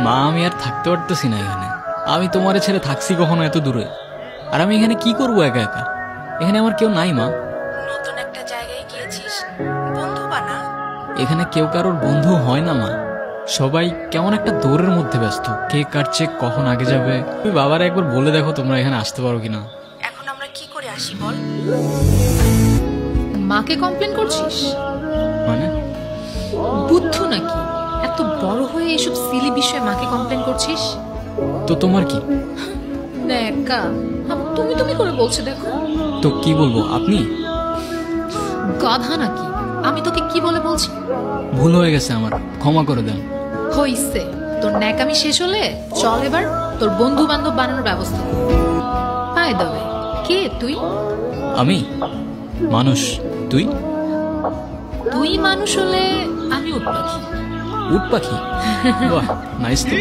মা আমি আর থাকতে পারতেছি না এখানে। আমি তোমারে ছেড়ে থাকছি কখনো এত দূরে? আর আমি এখানে কি করব একা একা? এখানে আমার কেউ নাই মা। নতুন একটা জায়গায় গিয়েছিস, বন্ধু বানা। এখানে কেউ কারোর বন্ধু হয় না মা। সবাই কেমন একটা দৌড়ের মধ্যে ব্যস্ত, কে কাটছে কখন আগে যাবে। তুমি বাবারা একবার বলে দেখো তোমরা এখানে আসতে পারো কিনা। এখন আমরা কি করে আসি বল? মাকে কমপ্লেন করছিস? মানে বুদ্ধ নাকি? এত বড় হয়ে এসব সিলি বিষয়ে মাকে কমপ্লেন করছিস? তো তোমার কি? একা তুমি তুমি করে বলছে দেখো। তো কি বলবো? আপনি গাধা নাকি? আমি তোকে কি বলে বলছি? ভুল হয়ে গেছে আমার, ক্ষমা করে দেন। হইছে, তোর ন্যাকামি শেষ হলে চল এবার তোর বন্ধু বান্ধব বানানোর ব্যবস্থা কর। বাই দ্য ওয়ে, কে তুই? আমি মানুষ, তুই? তুই মানুষ হলে আমি উট পাখি। উট পাখি? বাহ, নাইস তো।